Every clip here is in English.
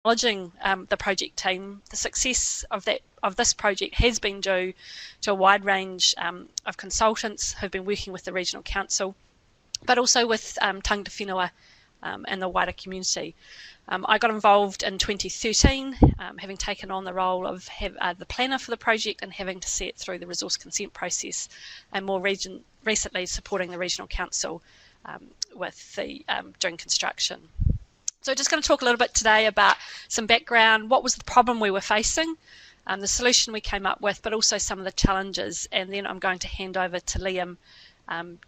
acknowledging the project team. The success of this project has been due to a wide range of consultants who've been working with the Regional Council, but also with tangata whenua and the wider community. I got involved in 2013, having taken on the role of the planner for the project and having to see it through the resource consent process, and more recently supporting the Regional Council with during construction. So just going to talk a little bit today about some background, what was the problem we were facing, the solution we came up with, but also some of the challenges, and then I'm going to hand over to Liam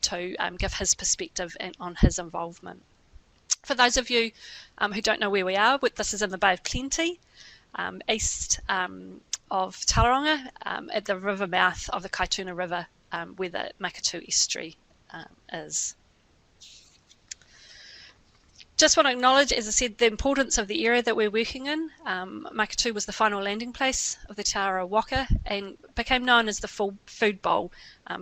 to give his perspective on his involvement. For those of you who don't know where we are, this is in the Bay of Plenty, east of Tauranga, at the river mouth of the Kaituna River, where the Makatu estuary is. Just want to acknowledge, as I said, the importance of the area that we're working in. Makatu was the final landing place of the Te Ara Waka and became known as the food bowl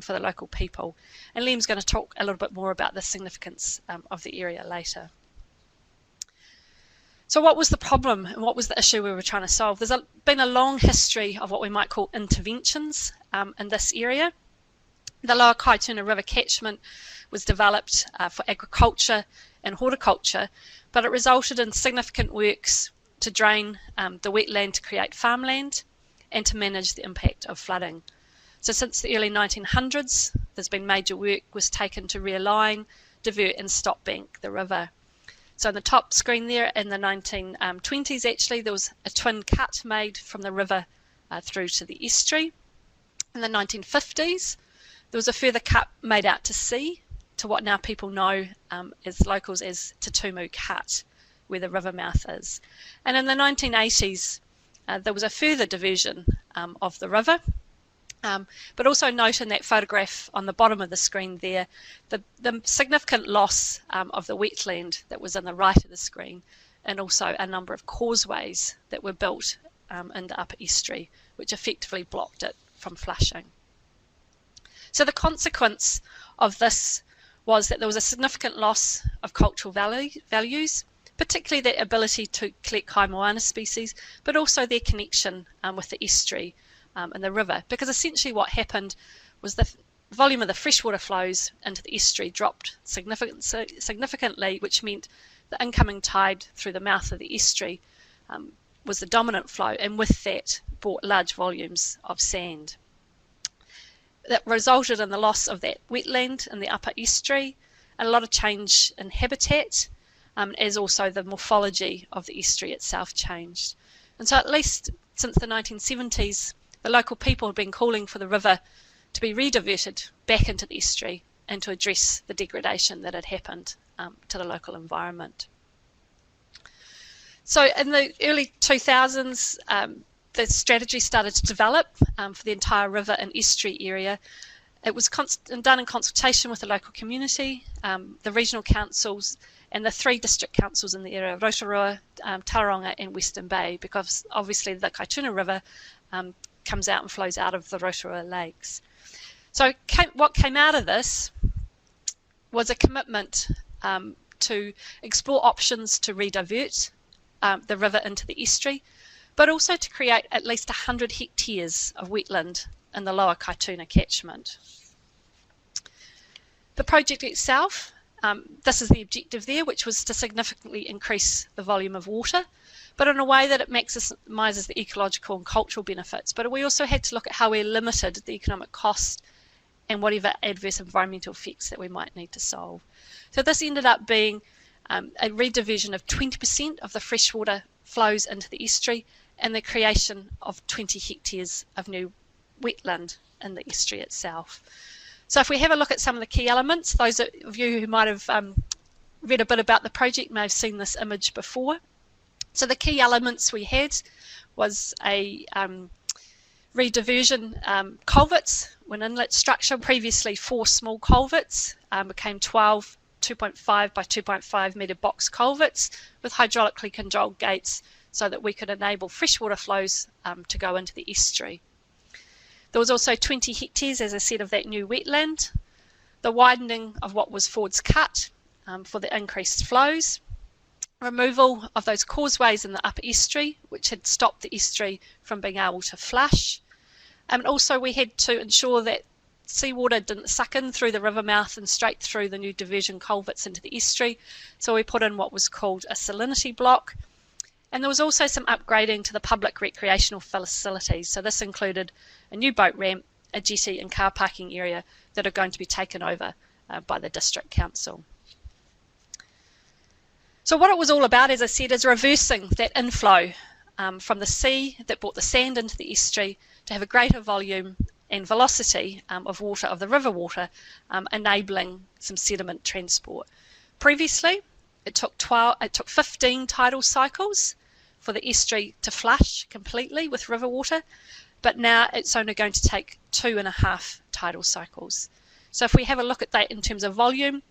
for the local people. And Liam's going to talk a little bit more about the significance of the area later. So what was the problem and what was the issue we were trying to solve? There's been a long history of what we might call interventions in this area. The Lower Kaituna River catchment was developed for agriculture and horticulture, but it resulted in significant works to drain the wetland to create farmland and to manage the impact of flooding. So since the early 1900s, there's been major work was taken to realign, divert and stop bank the river. So on the top screen there, in the 1920s actually, there was a twin cut made from the river through to the estuary. In the 1950s, there was a further cut made out to sea, to what now people know as locals as Te Tumu Cut, where the river mouth is. And in the 1980s, there was a further diversion of the river. But also note in that photograph on the bottom of the screen there, the significant loss of the wetland that was on the right of the screen, and also a number of causeways that were built in the upper estuary, which effectively blocked it from flushing. So the consequence of this was that there was a significant loss of cultural values, particularly their ability to collect kaimoana species, but also their connection with the estuary and the river, because essentially what happened was the volume of the freshwater flows into the estuary dropped significantly, which meant the incoming tide through the mouth of the estuary was the dominant flow, and with that brought large volumes of sand. That resulted in the loss of that wetland in the upper estuary, and a lot of change in habitat, as also the morphology of the estuary itself changed. And so at least since the 1970s, the local people have been calling for the river to be rediverted back into the estuary and to address the degradation that had happened to the local environment. So in the early 2000s, the strategy started to develop for the entire river and estuary area. It was done in consultation with the local community, the regional councils, and the 3 district councils in the area of Rotorua, Tauranga and Western Bay, because obviously the Kaituna River comes out and flows out of the Rotorua lakes. So what came out of this was a commitment to explore options to redivert the river into the estuary, but also to create at least 100 hectares of wetland in the Lower Kaituna catchment. The project itself, this is the objective there, which was to significantly increase the volume of water, but in a way that it maximises the ecological and cultural benefits. But we also had to look at how we limited the economic cost and whatever adverse environmental effects that we might need to solve. So this ended up being a rediversion of 20% of the freshwater flows into the estuary and the creation of 20 hectares of new wetland in the estuary itself. So if we have a look at some of the key elements, those of you who might have read a bit about the project may have seen this image before. So the key elements we had was a rediversion culverts, an inlet structure. Previously 4 small culverts became 12 2.5 by 2.5 metre box culverts with hydraulically controlled gates so that we could enable freshwater flows to go into the estuary. There was also 20 hectares, as I said, of that new wetland, the widening of what was Ford's Cut for the increased flows, removal of those causeways in the upper estuary, which had stopped the estuary from being able to flush. And also we had to ensure that seawater didn't suck in through the river mouth and straight through the new diversion culverts into the estuary. So we put in what was called a salinity block. And there was also some upgrading to the public recreational facilities. So this included a new boat ramp, a jetty and car parking area that are going to be taken over by the District Council. So what it was all about, as I said, is reversing that inflow from the sea that brought the sand into the estuary to have a greater volume and velocity of water, of the river water, enabling some sediment transport. Previously, it took 15 tidal cycles for the estuary to flush completely with river water, but now it's only going to take 2.5 tidal cycles. So if we have a look at that in terms of volume,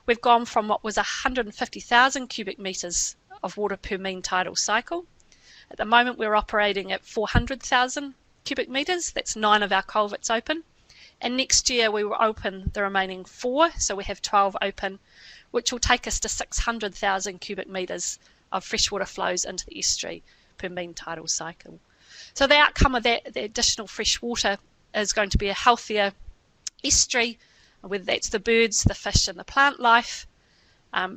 we've gone from what was 150,000 cubic metres of water per mean tidal cycle. At the moment we're operating at 400,000 cubic metres, that's 9 of our culverts open. And next year we will open the remaining 4, so we have 12 open, which will take us to 600,000 cubic metres of freshwater flows into the estuary per mean tidal cycle. So the outcome of that, the additional fresh water, is going to be a healthier estuary, whether that's the birds, the fish and the plant life,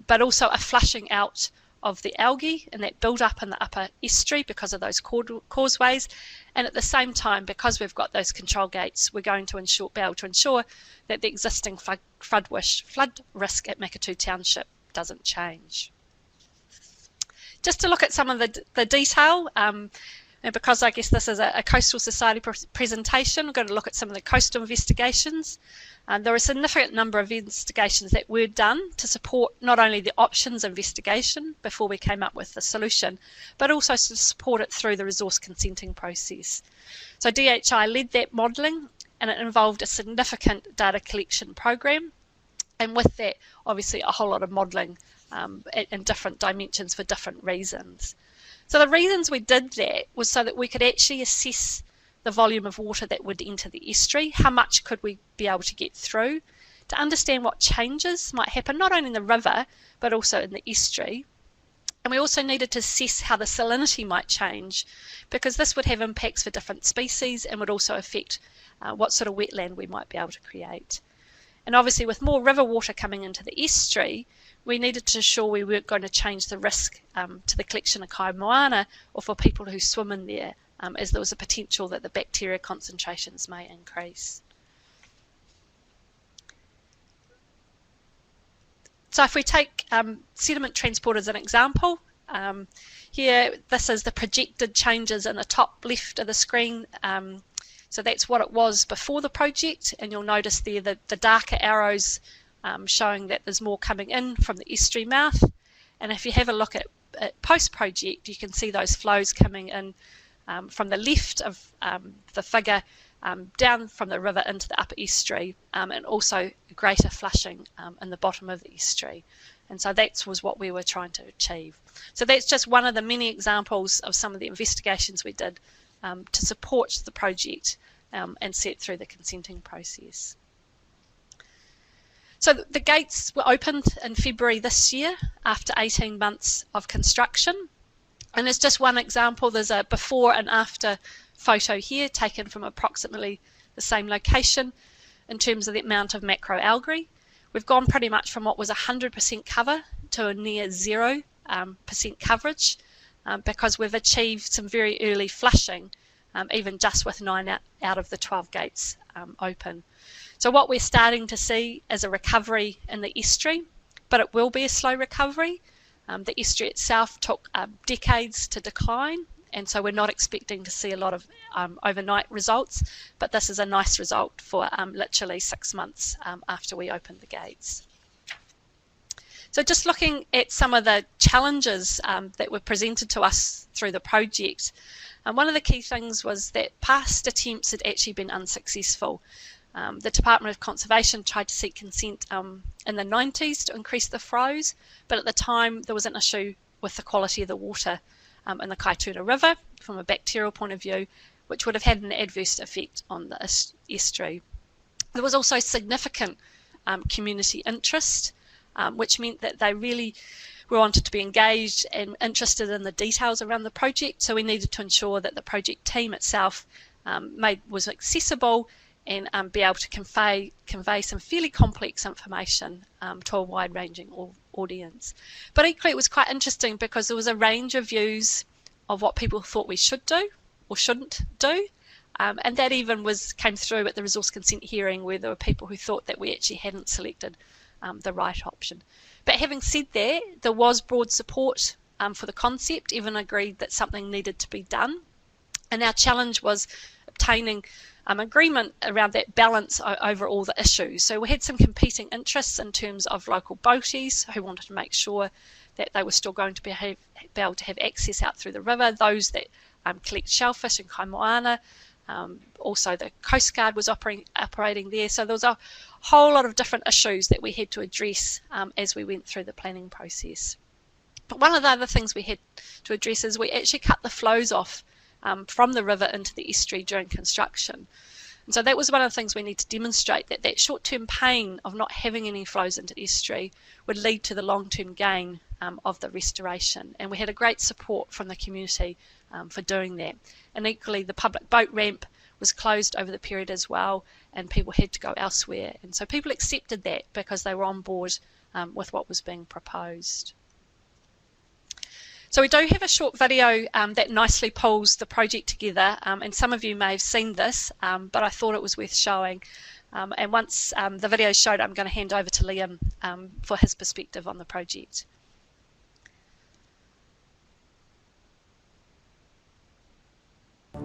but also a flushing out of the algae and that build up in the upper estuary because of those causeways. And at the same time, because we've got those control gates, we're going to be able to ensure that the existing flood risk at Makatū Township doesn't change. Just to look at some of the detail, and because I guess this is a Coastal Society presentation, we're going to look at some of the coastal investigations. There are a significant number of investigations that were done to support not only the options investigation before we came up with the solution, but also to support it through the resource consenting process. So DHI led that modelling, and it involved a significant data collection program, and with that obviously a whole lot of modelling in different dimensions for different reasons. So the reasons we did that was so that we could actually assess the volume of water that would enter the estuary, how much could we be able to get through, to understand what changes might happen not only in the river but also in the estuary. And we also needed to assess how the salinity might change, because this would have impacts for different species and would also affect what sort of wetland we might be able to create. And obviously with more river water coming into the estuary, we needed to ensure we weren't going to change the risk to the collection of kai moana or for people who swim in there, as there was a potential that the bacteria concentrations may increase. So if we take sediment transport as an example, here this is the projected changes in the top left of the screen. So that's what it was before the project, and you'll notice there that the darker arrows showing that there's more coming in from the estuary mouth. And if you have a look at post-project, you can see those flows coming in from the left of the figure down from the river into the upper estuary, and also greater flushing in the bottom of the estuary. And so that was what we were trying to achieve. So that's just one of the many examples of some of the investigations we did to support the project and set through the consenting process. So the gates were opened in February this year after 18 months of construction. And as just one example, there's a before and after photo here taken from approximately the same location in terms of the amount of macroalgae. We've gone pretty much from what was 100% cover to a near 0% coverage because we've achieved some very early flushing, even just with 9 out of the 12 gates open. So what we're starting to see is a recovery in the estuary, but it will be a slow recovery. The estuary itself took decades to decline, and so we're not expecting to see a lot of overnight results, but this is a nice result for literally 6 months after we opened the gates. So just looking at some of the challenges that were presented to us through the project, one of the key things was that past attempts had actually been unsuccessful. The Department of Conservation tried to seek consent in the 90s to increase the flows, but at the time there was an issue with the quality of the water in the Kaituna River from a bacterial point of view, which would have had an adverse effect on the estuary. There was also significant community interest, which meant that they really We wanted to be engaged and interested in the details around the project, so we needed to ensure that the project team itself was accessible and be able to convey some fairly complex information to a wide-ranging audience. But equally, it was quite interesting because there was a range of views of what people thought we should do or shouldn't do. And that even came through at the resource consent hearing, where there were people who thought that we actually hadn't selected the right option. But having said that, there was broad support for the concept, even agreed that something needed to be done. And our challenge was obtaining agreement around that balance over all the issues. So we had some competing interests in terms of local boaties who wanted to make sure that they were still going to be able to have access out through the river, those that collect shellfish in Kaimoana. Also the Coast Guard was operating there. So there was a whole lot of different issues that we had to address as we went through the planning process. But one of the other things we had to address is we actually cut the flows off from the river into the estuary during construction. And so that was one of the things we need to demonstrate, that that short-term pain of not having any flows into the estuary would lead to the long-term gain of the restoration. And we had a great support from the community for doing that. And equally, the public boat ramp was closed over the period as well, and people had to go elsewhere. And so people accepted that because they were on board with what was being proposed. So we do have a short video that nicely pulls the project together, and some of you may have seen this, but I thought it was worth showing. And once the video is showed, I'm going to hand over to Liam for his perspective on the project.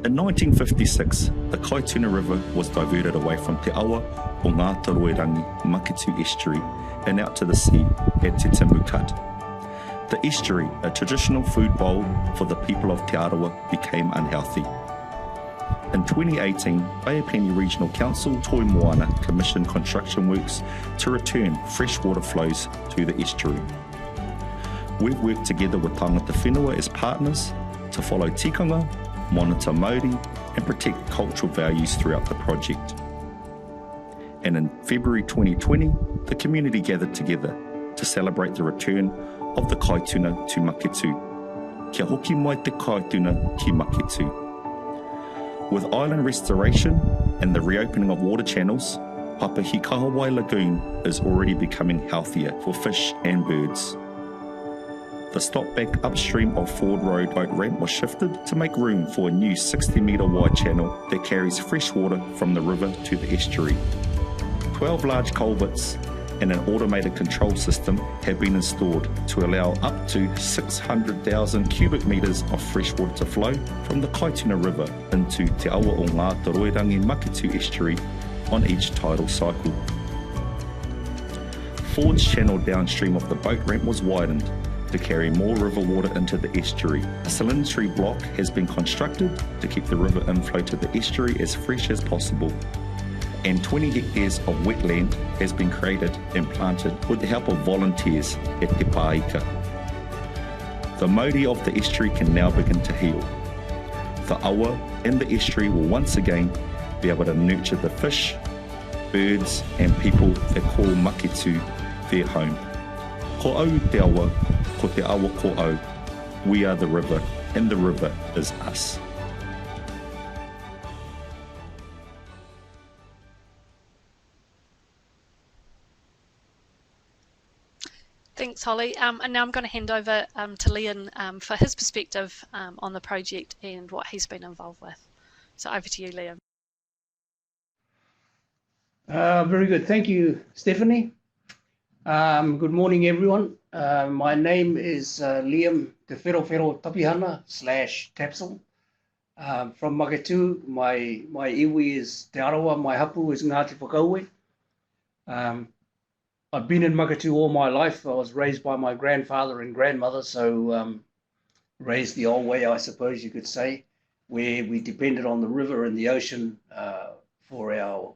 In 1956, the Kaituna River was diverted away from Te Awa o Ngā Taroerangi Maketu Estuary and out to the sea at Te Timbuktu. The estuary, a traditional food bowl for the people of Te Arawa, became unhealthy. In 2018, Baiapeni Regional Council Toi Moana commissioned construction works to return freshwater flows to the estuary. We've worked together with Tangata Whenua as partners to follow tikanga, monitor Māori and protect cultural values throughout the project. And in February 2020, the community gathered together to celebrate the return of the Kaituna to Maketu. Kia hoki mai te Kaituna ki Maketu. With island restoration and the reopening of water channels, Papahikahawai Lagoon is already becoming healthier for fish and birds. The stop back upstream of Ford Road boat ramp was shifted to make room for a new 60-metre wide channel that carries fresh water from the river to the estuary. 12 large culverts and an automated control system have been installed to allow up to 600,000 cubic metres of fresh water to flow from the Kaituna River into Te Awa o Ngā Taroerangi Maketu Estuary on each tidal cycle. Ford's channel downstream of the boat ramp was widened to carry more river water into the estuary. A salinity block has been constructed to keep the river inflow to the estuary as fresh as possible. And 20 hectares of wetland has been created and planted with the help of volunteers at Te Pāika. The Māori of the estuary can now begin to heal. The awa in the estuary will once again be able to nurture the fish, birds and people that call Maketu their home. Ko au te awa, ko te awa ko au. We are the river and the river is us. Thanks, Holly. And now I'm going to hand over to Liam for his perspective on the project and what he's been involved with. So over to you, Liam. Very good. Thank you, Stephanie. Good morning, everyone. My name is Liam Te Whero Tapihana / Tapsel. From Maketu, my iwi is Te Arawa, my hapu is Ngāti Whakaue. I've been in Maketu all my life. I was raised by my grandfather and grandmother, so raised the old way, I suppose you could say, where we depended on the river and the ocean for our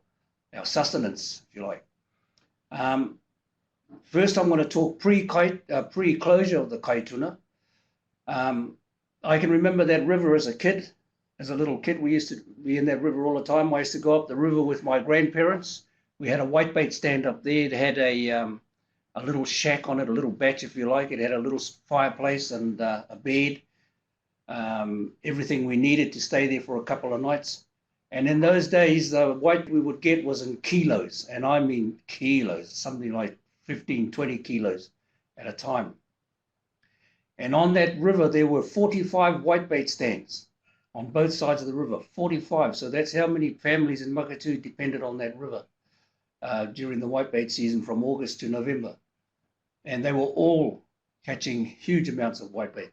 sustenance, if you like. First, I'm going to talk pre-closure of the Kaituna. I can remember that river as a kid. As a little kid, we used to be in that river all the time. I used to go up the river with my grandparents. We had a whitebait stand up there. It had a a little shack on it, a little batch, if you like. It had a little fireplace and a bed, everything we needed to stay there for a couple of nights. And in those days, the white we would get was in kilos, and I mean kilos, something like 15, 20 kilos at a time. And on that river, there were 45 whitebait stands on both sides of the river, 45. So that's how many families in Makatu depended on that river during the whitebait season from August to November. And they were all catching huge amounts of whitebait.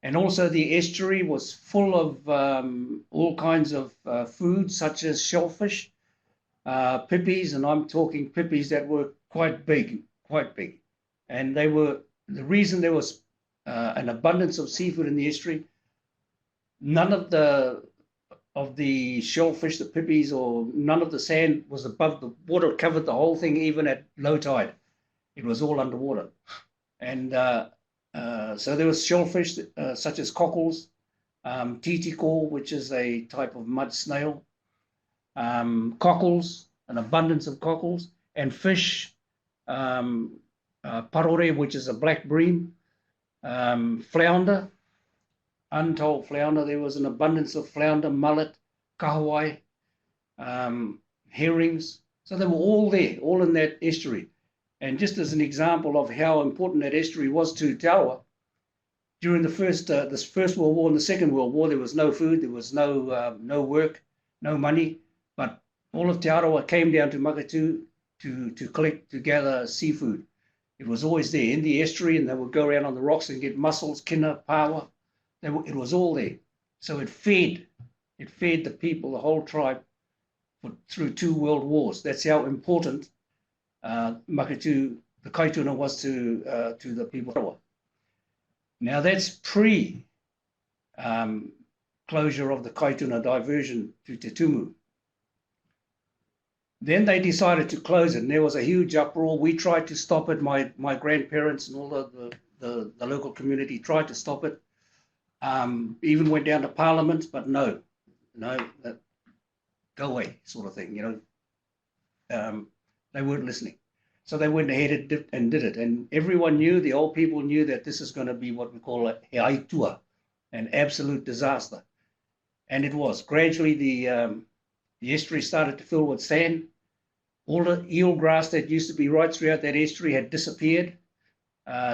And also the estuary was full of all kinds of food, such as shellfish, pippies, and I'm talking pippies that were quite big. And they were, the reason there was an abundance of seafood in the estuary, none of the shellfish, the pippies, or none of the sand was above the water, covered the whole thing, even at low tide. It was all underwater. And so there was shellfish such as cockles, titiko, which is a type of mud snail, cockles, an abundance of cockles, and fish, parore, which is a black bream, flounder, untold flounder. There was an abundance of flounder, mullet, kahawai, herrings. So they were all there, all in that estuary. And just as an example of how important that estuary was to Te Arawa, during this First World War and the Second World War, there was no food, there was no work, no money, but all of Te Arawa came down to Makatu to gather seafood. It was always there in the estuary, and they would go around on the rocks and get mussels, kina, pawa. It was all there. So it fed the people, the whole tribe, through 2 world wars. That's how important Makatu, the Kaituna, was to the people of Arawa. Now that's pre closure of the Kaituna diversion to Te Tumu. Then they decided to close it, and there was a huge uproar. We tried to stop it. My grandparents and all the local community tried to stop it. Even went down to Parliament, but no, go away, sort of thing. They weren't listening. So they went ahead and did it. And everyone knew, the old people knew, that this is going to be what we call a heaitua, an absolute disaster. And it was. Gradually, the estuary started to fill with sand. All the eel grass that used to be right throughout that estuary had disappeared.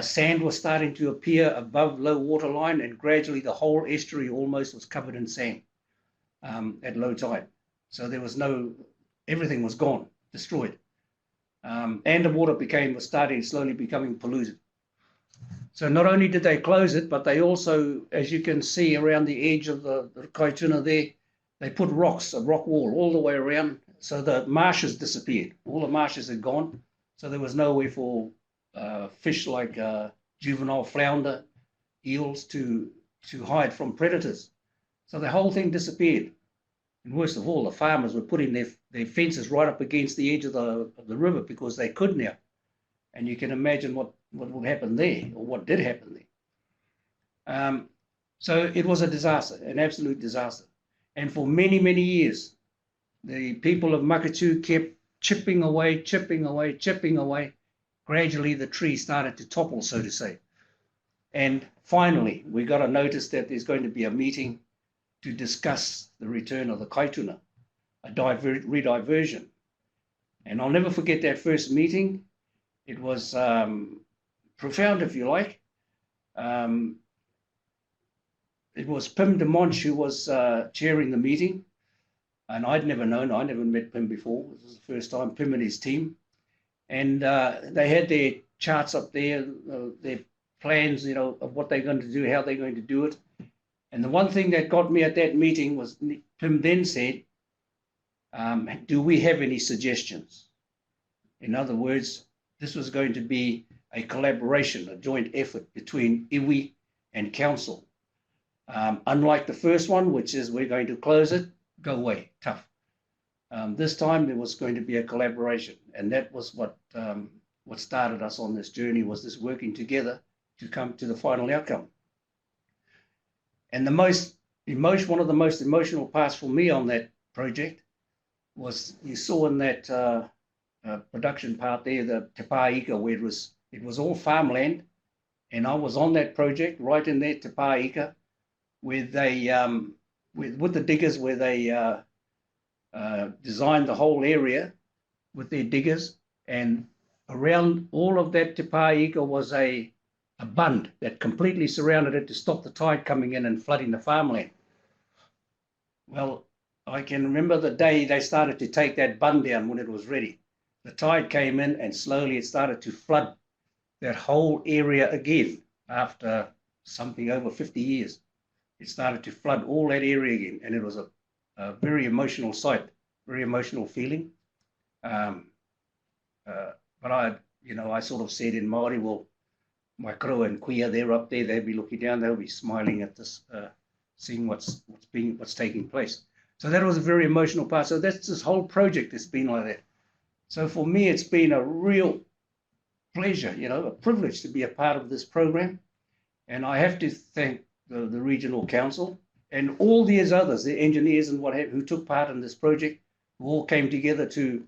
Sand was starting to appear above low water line, and gradually the whole estuary almost was covered in sand at low tide. So there was everything was gone, destroyed. And the water was starting slowly becoming polluted. So not only did they close it, but they also, as you can see around the edge of the Kaituna there, they put rocks, a rock wall all the way around. So the marshes disappeared. All the marshes had gone. So there was nowhere for fish like juvenile flounder, eels to hide from predators. So the whole thing disappeared. And worst of all, the farmers were putting their fences right up against the edge of the river because they could now. And you can imagine what would happen there, or what did happen there. So it was a disaster, an absolute disaster. And for many, many years, the people of Makatu kept chipping away. Gradually, the tree started to topple, so to say. And finally, we got a notice that there's going to be a meeting to discuss the return of the Kaituna, a rediversion. And I'll never forget that first meeting. It was profound, if you like. It was Pim de Monch who was chairing the meeting. And I'd never known, I never met Pim before. This was the first time, Pim and his team. And they had their charts up there, their plans, of what they're going to do, how they're going to do it. And the one thing that got me at that meeting was Pim then said, do we have any suggestions? In other words, this was going to be a collaboration, a joint effort between iwi and council. Unlike the first one, which is we're going to close it, go away, tough. This time there was going to be a collaboration, and that was what started us on this journey, was this working together to come to the final outcome. And one of the most emotional parts for me on that project was, you saw in that production part there, the Te Pāika, where it was all farmland, and I was on that project right in there, Te Pāika, with the diggers, where they designed the whole area with their diggers, and around all of that Te Pāika was a bund that completely surrounded it to stop the tide coming in and flooding the farmland. Well, I can remember the day they started to take that bund down when it was ready. The tide came in and slowly it started to flood that whole area again after something over 50 years. It started to flood all that area again, and it was a very emotional sight, very emotional feeling. But I sort of said in Māori, well, my crew and kuia, they're up there, they'll be looking down, they'll be smiling at this, seeing what's taking place. So that was a very emotional part. So that's this whole project that's been like that. So for me, it's been a real pleasure, a privilege to be a part of this program. And I have to thank the regional council and all these others, the engineers and what have, who took part in this project, who all came together to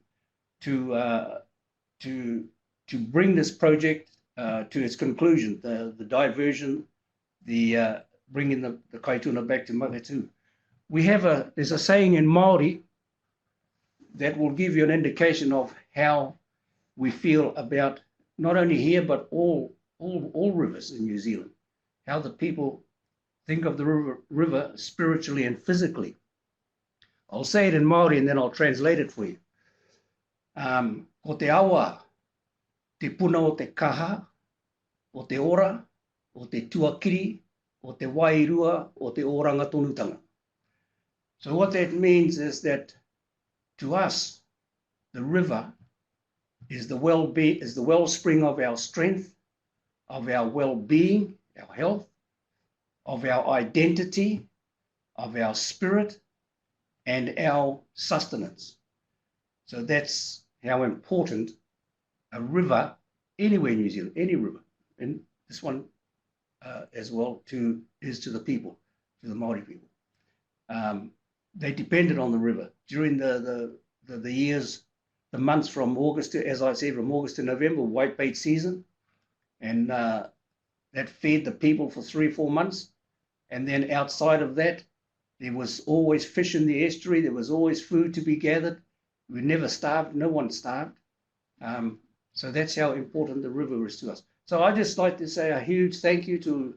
bring this project to its conclusion, the diversion, the bringing the Kaituna back to Maketū. There's a saying in Māori that will give you an indication of how we feel about not only here but all rivers in New Zealand, how the people think of the river spiritually and physically. I'll say it in Māori and then I'll translate it for you. Ko te awa, te puna o te kaha, o te ora, o te tuakiri, o te wairua, o te oranga tonutanga. So what that means is that to us, the river is the wellspring of our strength, of our well-being, our health, of our identity, of our spirit, and our sustenance. So that's how important a river, anywhere in New Zealand, any river, and this one as well, is to the people, to the Māori people. They depended on the river during the years, the months from August to, as I said, from August to November, whitebait season, and that fed the people for 3 or 4 months. And then outside of that, there was always fish in the estuary. There was always food to be gathered. We never starved. No one starved. So that's how important the river is to us. So I just like to say a huge thank you to,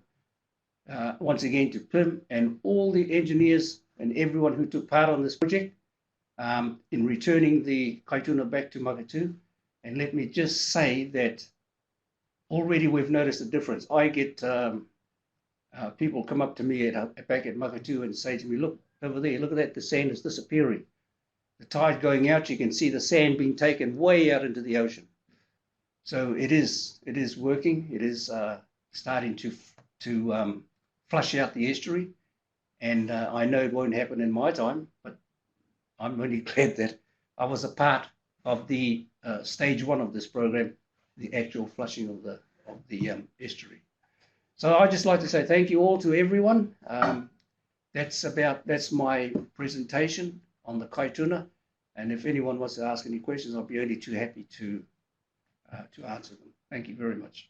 once again, to Pim and all the engineers and everyone who took part on this project in returning the Kaituna back to Maketū. And let me just say that already we've noticed a difference. I get people come up to me back at Maketū and say to me, look over there, look at that, the sand is disappearing. The tide going out, you can see the sand being taken way out into the ocean. So it is working. It is starting to flush out the estuary. And I know it won't happen in my time, but I'm really glad that I was a part of the stage 1 of this program, the actual flushing of the estuary. So I'd just like to say thank you all to everyone. That's my presentation on the Kaituna. And if anyone wants to ask any questions, I'll be only too happy to answer them. Thank you very much.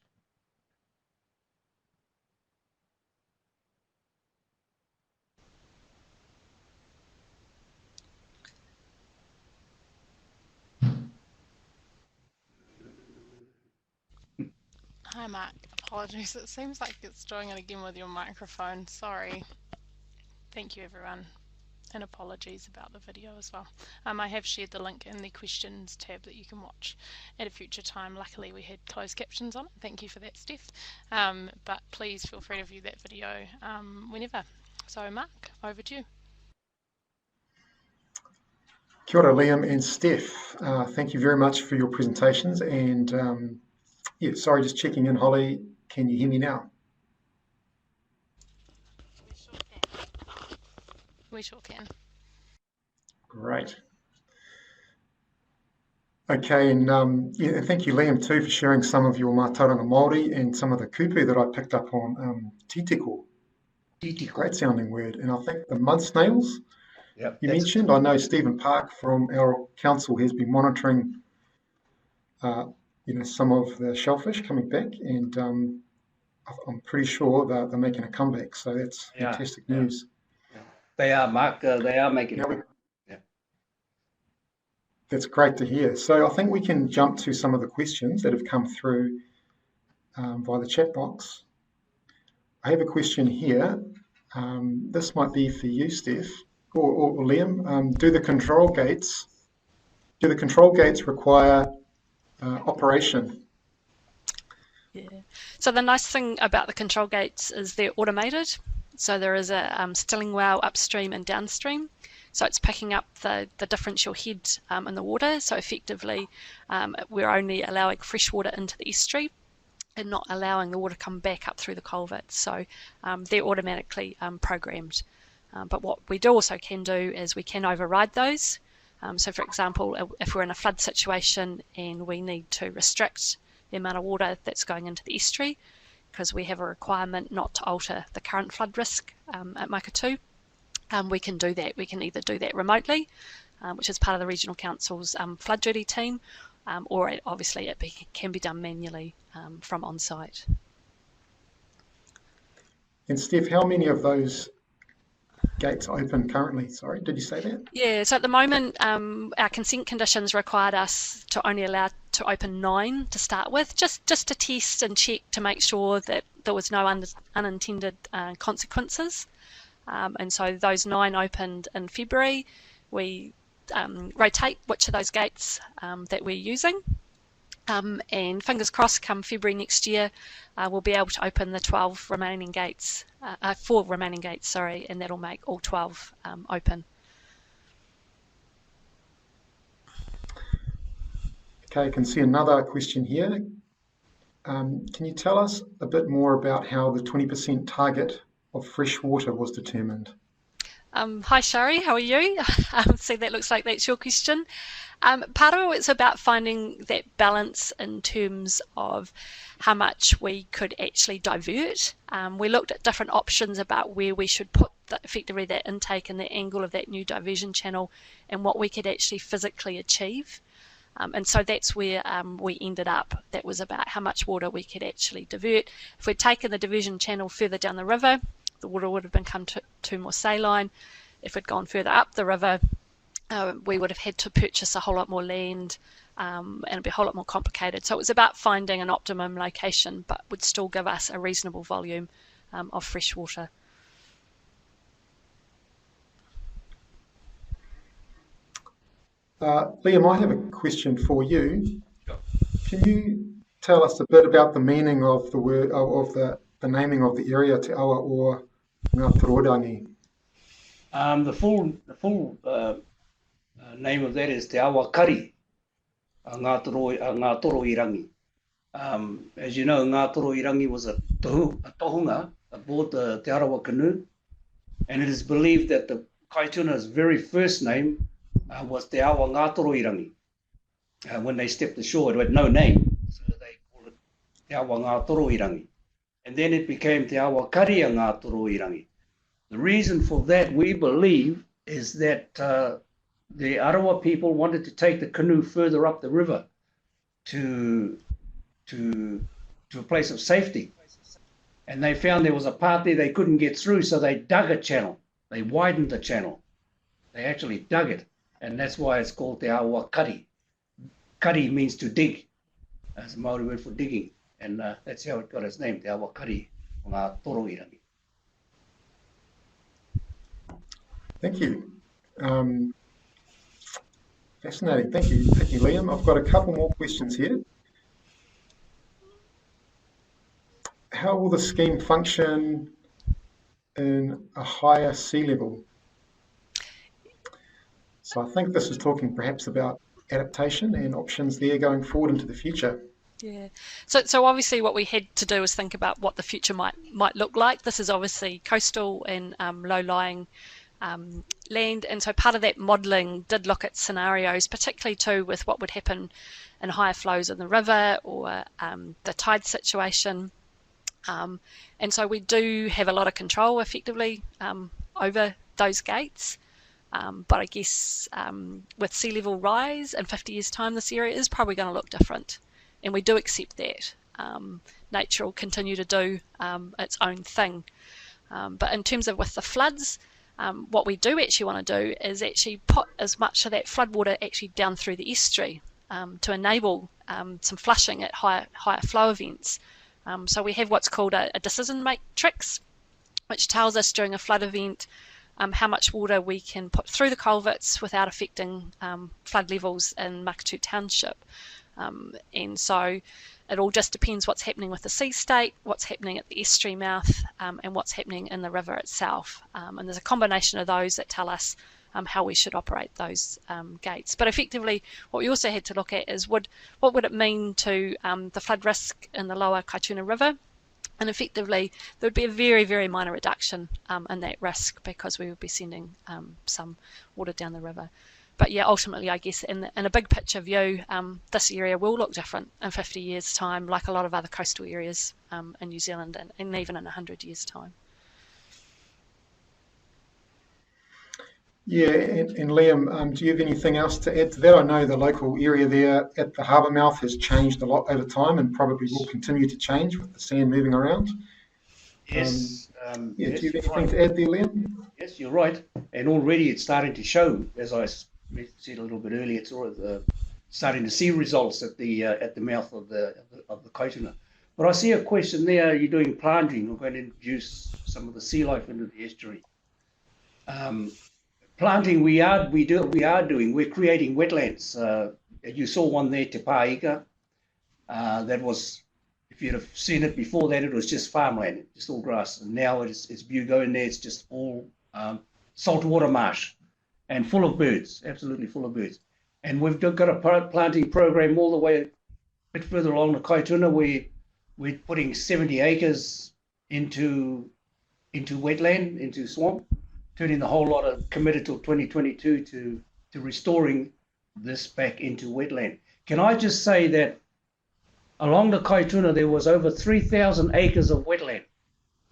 Hi Mark, apologies. It seems like it's doing it again with your microphone. Sorry. Thank you everyone. And apologies about the video as well. I have shared the link in the questions tab that you can watch at a future time. Luckily we had closed captions on it. Thank you for that, Steph. But please feel free to view that video whenever. So Mark, over to you. Kia ora, Liam and Steph. Thank you very much for your presentations. And yeah, sorry, just checking in, Holly. Can you hear me now? We sure can. Great. Okay, and yeah, thank you, Liam, too, for sharing some of your Mātauranga Māori and some of the kupu that I picked up on titiko. Great sounding word. And I think the mud snails you mentioned, I know Stephen Park from our council has been monitoring some of the shellfish coming back, and I'm pretty sure that they're making a comeback. So that's fantastic news. Yeah. They are, Mark. They are making. That's great to hear. So I think we can jump to some of the questions that have come through via the chat box. I have a question here. This might be for you, Steph, or Liam. Do the control gates require operation? Yeah. So the nice thing about the control gates is they're automated. So there is a stilling well upstream and downstream. So it's picking up the differential head in the water. So effectively, we're only allowing fresh water into the estuary and not allowing the water to come back up through the culverts. So they're automatically programmed. But what we also can do is we can override those. So for example, if we're in a flood situation and we need to restrict the amount of water that's going into the estuary, because we have a requirement not to alter the current flood risk at Makatū, we can do that. We can either do that remotely, which is part of the Regional Council's flood duty team, or obviously it can be done manually from on-site. And Steph, how many of those gates open currently? Sorry, did you say that? Yeah, so at the moment our consent conditions required us to only allow to open 9 to start with, just to test and check to make sure that there was no unintended consequences. And so those 9 opened in February. We rotate which of those gates that we're using, and fingers crossed come February next year we'll be able to open the 4 remaining gates, and that'll make all 12 open. Okay, I can see another question here. Can you tell us a bit more about how the 20% target of fresh water was determined? Hi Shari, how are you? See, that looks like that's your question. Part of it's about finding that balance in terms of how much we could actually divert. We looked at different options about where we should put effectively that intake and the angle of that new diversion channel and what we could actually physically achieve. And so that's where we ended up. That was about how much water we could actually divert. If we'd taken the diversion channel further down the river, the water would have become too more saline. If we'd gone further up the river, we would have had to purchase a whole lot more land, and it'd be a whole lot more complicated. So it was about finding an optimum location, but would still give us a reasonable volume of fresh water. Liam, I have a question for you. Can you tell us a bit about the meaning of the word of the naming of the area Te Awa or Ngā Toroirangi? The full name of that is Te Awa Kari, Ngā Toroirangi. As you know, Ngā Toroirangi was a tohunga aboard the Te Arawa canoe, and it is believed that the Kaituna's very first name was Te Awa Ngā Toroirangi. When they stepped ashore, it had no name, so they called it Te Awa Ngā Toroirangi. And then it became Te Awa Kari a Ngā Toroirangi. The reason for that, we believe, is that the Arawa people wanted to take the canoe further up the river to a place of safety. And they found there was a part there they couldn't get through, so they dug a channel. They widened the channel. They actually dug it. And that's why it's called Te Awa Kari. Kari means to dig. That's a Māori word for digging. And that's how it got its name, Te Awa Kari o Ngā Toroirangi. Thank you. Fascinating. Thank you, Liam. I've got a couple more questions here. How will the scheme function in a higher sea level? So I think this is talking perhaps about adaptation and options there going forward into the future. Yeah. So obviously what we had to do was think about what the future might look like. This is obviously coastal and low-lying land, and so part of that modelling did look at scenarios, particularly too with what would happen in higher flows in the river or the tide situation. And so we do have a lot of control effectively over those gates. But I guess with sea level rise in 50 years' time, this area is probably going to look different. And we do accept that. Nature will continue to do its own thing. But in terms of with the floods, what we do actually want to do is actually put as much of that floodwater actually down through the estuary to enable some flushing at higher flow events. So we have what's called a decision matrix, which tells us during a flood event how much water we can put through the culverts without affecting flood levels in Makatu Township. And so it all just depends what's happening with the sea state, what's happening at the estuary mouth, and what's happening in the river itself. And there's a combination of those that tell us how we should operate those gates. But effectively, what we also had to look at is what would it mean to the flood risk in the lower Kaituna River? And effectively, there would be a very, very minor reduction in that risk because we would be sending some water down the river. But yeah, ultimately, I guess in a big picture view, this area will look different in 50 years' time, like a lot of other coastal areas in New Zealand, and even in 100 years' time. Yeah, and Liam, do you have anything else to add to that? I know the local area there at the harbour mouth has changed a lot over time and probably will continue to change with the sand moving around. Yes. Yes, do you have anything to add there, Liam? Yes, you're right. And already it's starting to show, as I said a little bit earlier, it's already starting to see results at the mouth of the Kaituna. But I see a question there. You're doing planting. We're going to introduce some of the sea life into the estuary. Planting we are doing. We're creating wetlands. You saw one there, Te Pāika. That was, if you'd have seen it before that, it was just farmland, just all grass. And now it's you go in there, it's just all saltwater marsh and full of birds, absolutely full of birds. And we've got a planting program all the way a bit further along the Kaituna. We're putting 70 acres into wetland, into swamp, turning the whole lot of committed till 2022 to restoring this back into wetland. Can I just say that along the Kaituna there was over 3,000 acres of wetland,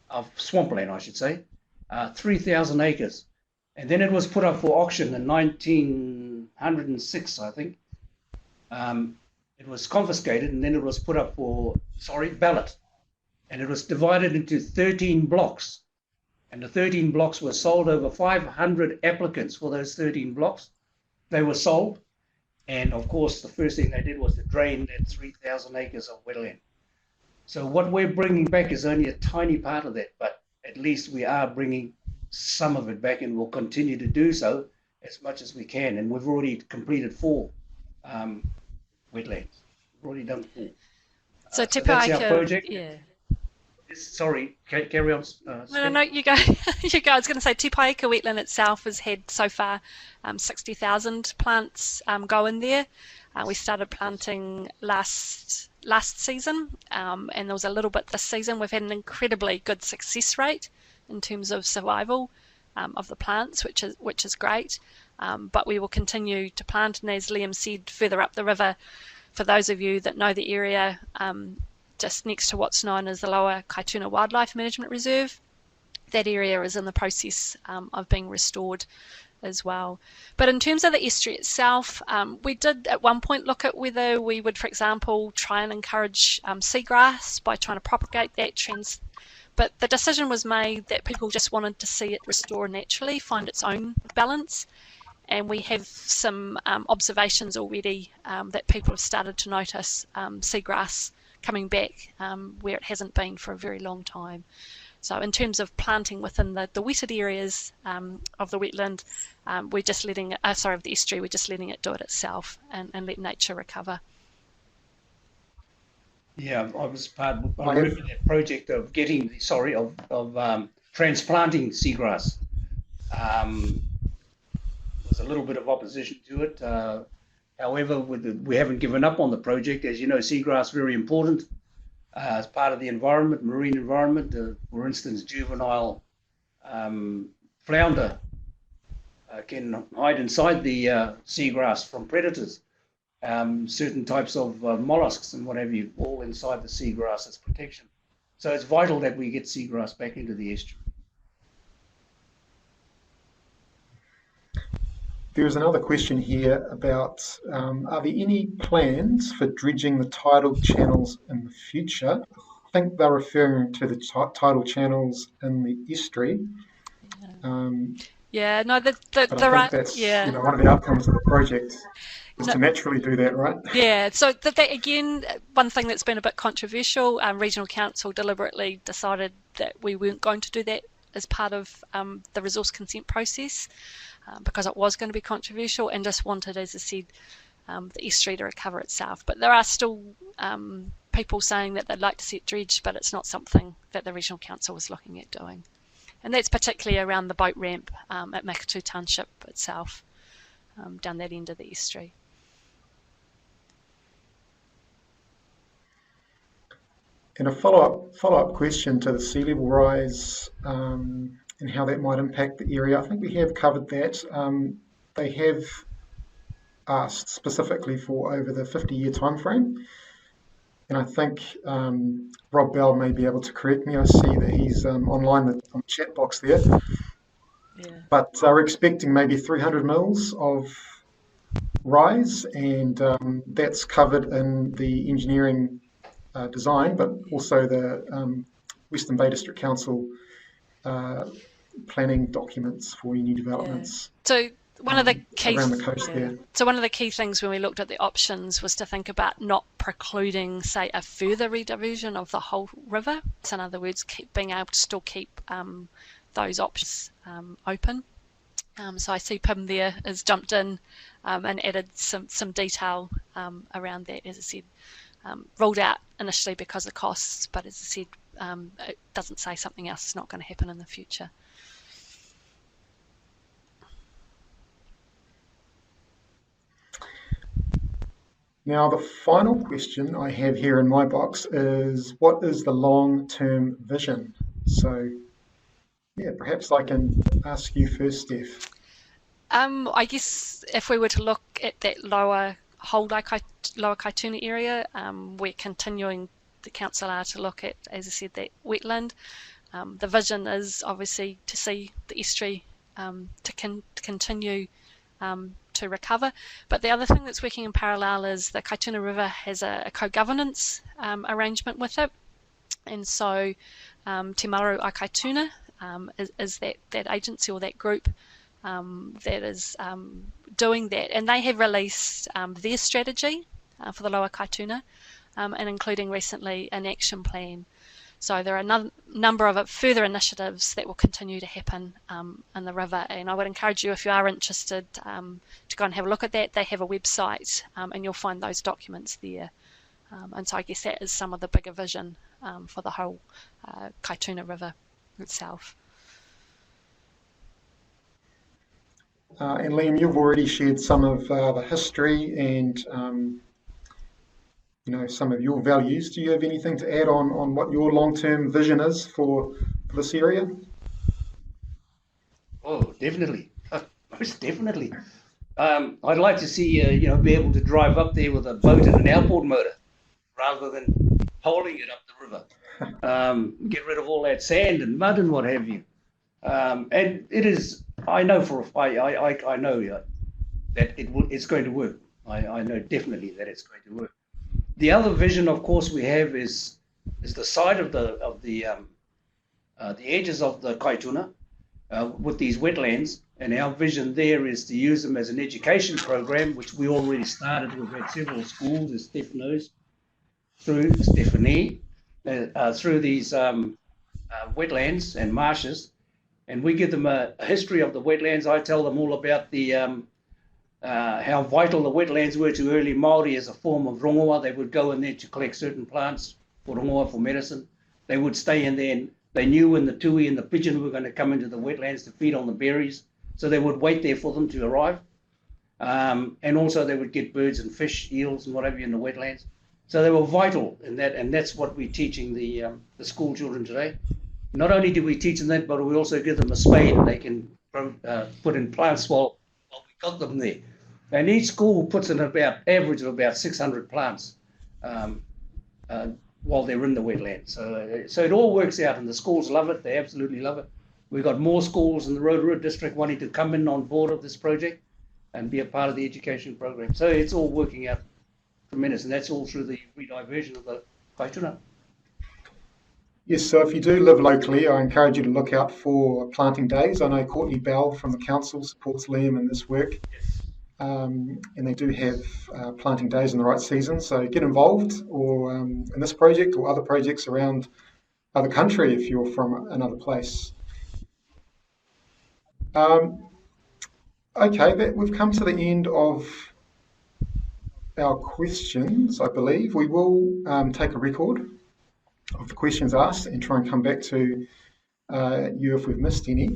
of swampland I should say, 3,000 acres. And then it was put up for auction in 1906, I think. It was confiscated and then it was put up for, ballot. And it was divided into 13 blocks. And the 13 blocks were sold, over 500 applicants for those 13 blocks. They were sold. And of course, the first thing they did was to drain that 3,000 acres of wetland. So what we're bringing back is only a tiny part of that, but at least we are bringing some of it back and we'll continue to do so as much as we can. And we've already completed 4 wetlands. We've already done 4. So Te Pāika, that's our project. Yeah. Sorry, carry on. No, you go. You go. I was going to say Te Pāika wetland itself has had so far 60,000 plants go in there. We started planting last season, and there was a little bit this season. We've had an incredibly good success rate in terms of survival of the plants, which is great. But we will continue to plant, and as Liam said, further up the river, for those of you that know the area, just next to what's known as the Lower Kaituna Wildlife Management Reserve, that area is in the process of being restored as well. But in terms of the estuary itself, we did at one point look at whether we would, for example, try and encourage seagrass by trying to propagate that trend. But the decision was made that people just wanted to see it restore naturally, find its own balance. And we have some observations already that people have started to notice seagrass coming back where it hasn't been for a very long time. So in terms of planting within the wetted areas of the wetland, we're just letting it, of the estuary, we're just letting it do it itself and let nature recover. Yeah, I was part of that project of getting, transplanting seagrass. There was a little bit of opposition to it. However, we haven't given up on the project. As you know, seagrass is very important as part of the environment, marine environment. For instance, juvenile flounder can hide inside the seagrass from predators. Certain types of mollusks and what have you, all inside the seagrass as protection. So it's vital that we get seagrass back into the estuary. There's another question here about are there any plans for dredging the tidal channels in the future? I think they're referring to the tidal channels in the estuary. Yeah, no, But the I think that's one of the outcomes of the project is to naturally do that, right? Yeah, so that again, one thing that's been a bit controversial, Regional Council deliberately decided that we weren't going to do that as part of the resource consent process because it was going to be controversial and just wanted, as I said, the estuary to recover itself. But there are still people saying that they'd like to see it dredged, but it's not something that the Regional Council was looking at doing. And that's particularly around the boat ramp at Makatu Township itself, down that end of the estuary. And a follow-up question to the sea level rise and how that might impact the area. I think we have covered that. They have asked specifically for over the 50-year time frame. And I think Rob Bell may be able to correct me. I see that he's online on the chat box there. Yeah. But we're expecting maybe 300 mils of rise, and that's covered in the engineering design, but also the Western Bay District Council planning documents for any developments. So one of the key around the coast there. So one of the key things when we looked at the options was to think about not precluding, say, a further rediversion of the whole river. So in other words, being able to still keep those options open. So I see Pim there has jumped in and added some detail around that. As I said, ruled out initially because of costs, but as I said, it doesn't say something else is not going to happen in the future. Now, the final question I have here in my box is, what is the long-term vision? So, yeah, perhaps I can ask you first, Steph. I guess if we were to look at that lower Kaituna area, we're continuing, the council are to look at, as I said, that wetland. The vision is obviously to see the estuary to continue to recover. But the other thing that's working in parallel is the Kaituna River has a co-governance arrangement with it. And so Te Maru a Kaituna is that agency or that group that is doing that. And they have released their strategy for the Lower Kaituna and including recently an action plan. So there are a number of further initiatives that will continue to happen in the river, and I would encourage you, if you are interested, to go and have a look at that. They have a website and you'll find those documents there. And so I guess that is some of the bigger vision for the whole Kaituna River itself. And Liam, you've already shared some of the history and some of your values. Do you have anything to add on what your long-term vision is for this area? Oh, definitely. Most definitely. I'd like to see, be able to drive up there with a boat and an outboard motor rather than hauling it up the river. Get rid of all that sand and mud and what have you. And it is, I know I know that it's going to work. I know definitely that it's going to work. The other vision, of course, we have is the side of the edges of the Kaituna with these wetlands, and our vision there is to use them as an education program, which we already started. We've had several schools, as Steph knows, through Stephanie, through these wetlands and marshes, and we give them a history of the wetlands. I tell them all about the how vital the wetlands were to early Māori as a form of rongoa. They would go in there to collect certain plants for rongoa, for medicine. They would stay in there, and they knew when the tui and the pigeon were going to come into the wetlands to feed on the berries, so they would wait there for them to arrive. And also they would get birds and fish, eels and whatever in the wetlands. So they were vital in that, and that's what we're teaching the school children today. Not only do we teach them that, but we also give them a spade and they can put in plants while we got them there. And each school puts in average of about 600 plants while they're in the wetland. So it all works out, and the schools love it. They absolutely love it. We've got more schools in the Rotorua district wanting to come in on board of this project. and be a part of the education program. So it's all working out tremendous, and that's all through the rediversion of the Kaituna. Yes, so if you do live locally, I encourage you to look out for planting days. I know Courtney Bell from the council supports Liam in this work, and they do have planting days in the right season. So get involved, or in this project or other projects around other country if you're from another place. Okay, we've come to the end of our questions, I believe. We will take a record of the questions asked and try and come back to you if we've missed any.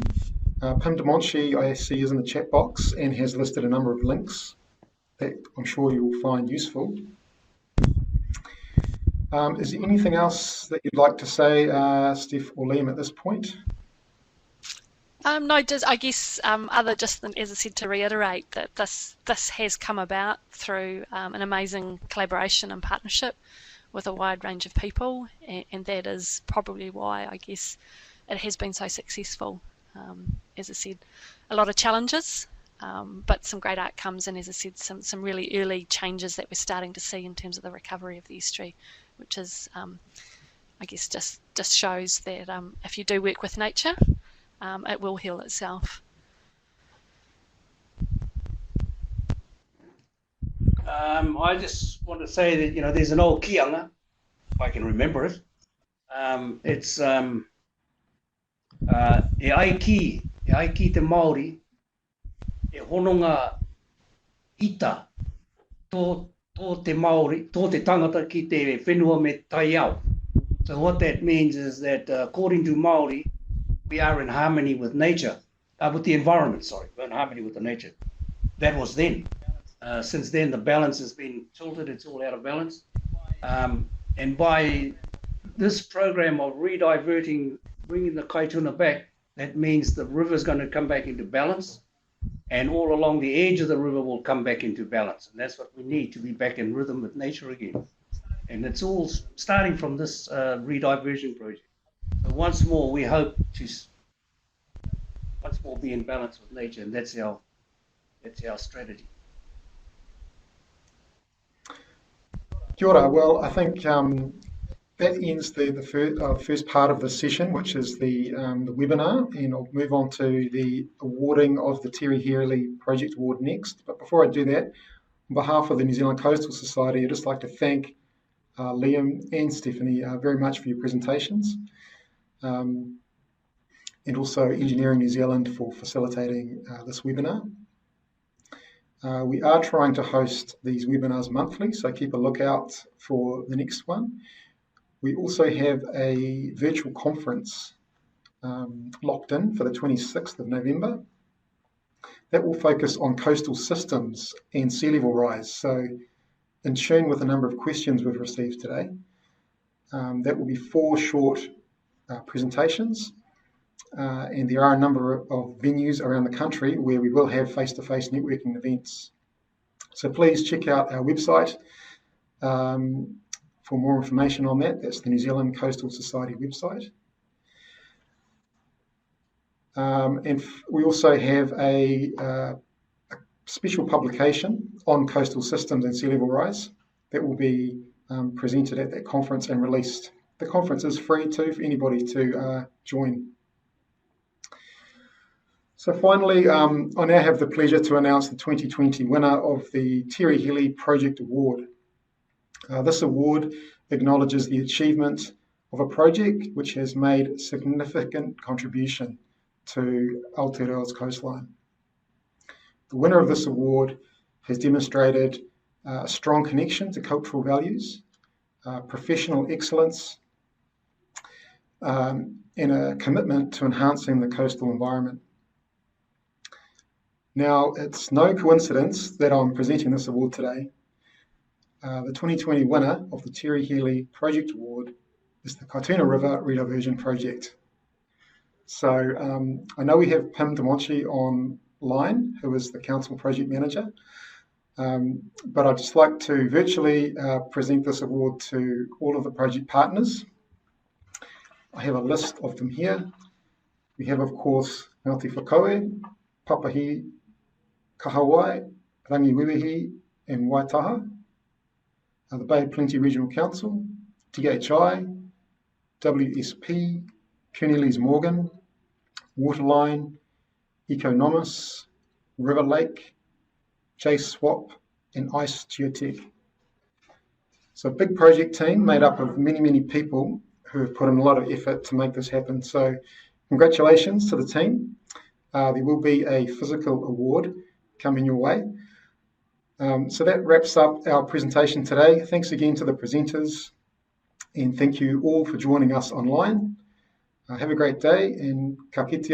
Pim DeMonchi, I see, is in the chat box and has listed a number of links that I'm sure you'll find useful. Is there anything else that you'd like to say, Steph or Liam, at this point? No, I guess other just than, as I said, to reiterate that this has come about through an amazing collaboration and partnership with a wide range of people, and that is probably why I guess it has been so successful. As I said, a lot of challenges, but some great outcomes, and as I said, some really early changes that we're starting to see in terms of the recovery of the estuary, which is, I guess, just shows that if you do work with nature, it will heal itself. I just want to say that, you know, there's an old kianga, if I can remember it. It's e ai ki te Māori, e hononga ita tō te Māori, tō te tangata ki te whenua me tai au. So what that means is that according to Māori, we are in harmony with nature, with the environment, sorry, we're in harmony with the nature. That was then. Since then, the balance has been tilted, it's all out of balance. And by this program of rediverting, bringing the Kaituna back, that means the river's going to come back into balance, and all along the edge of the river will come back into balance. And that's what we need, to be back in rhythm with nature again. And it's all starting from this rediversion project. So once more, we hope to once more be in balance with nature, and that's our strategy. Kia ora. Well, I think that ends the first part of the session, which is the webinar, and I'll move on to the awarding of the Terry Healy Project Award next. But before I do that, on behalf of the New Zealand Coastal Society, I'd just like to thank Liam and Stephanie very much for your presentations, and also Engineering New Zealand for facilitating this webinar. We are trying to host these webinars monthly, so keep a lookout for the next one. We also have a virtual conference locked in for the 26th of November. That will focus on coastal systems and sea level rise. So in tune with the number of questions we've received today, that will be 4 short presentations. And there are a number of venues around the country where we will have face-to-face networking events. So please check out our website for more information on that. That's the New Zealand Coastal Society website. And we also have a special publication on coastal systems and sea level rise that will be presented at that conference and released. The conference is free too for anybody to join. So finally, I now have the pleasure to announce the 2020 winner of the Terry Healy Project Award. This award acknowledges the achievement of a project which has made a significant contribution to Aotearoa's coastline. The winner of this award has demonstrated a strong connection to cultural values, professional excellence, and a commitment to enhancing the coastal environment. Now, it's no coincidence that I'm presenting this award today. The 2020 winner of the Terry Healy Project Award is the Kaituna River Rediversion Project. So I know we have Pim DeMonchi online, who is the Council Project Manager, but I'd just like to virtually present this award to all of the project partners. I have a list of them here. We have, of course, Ngāti Whakaue, Papahi, Kahawai, Rangiwiwihi and Waitaha, the Bay of Plenty Regional Council, THI, WSP, Peneleys Morgan, Waterline, Economus, River Lake, JSWAP, and ICE Geotech. So a big project team made up of many, many people who have put in a lot of effort to make this happen. So congratulations to the team. There will be a physical award coming your way. So that wraps up our presentation today. Thanks again to the presenters, and thank you all for joining us online. Have a great day, and ka kite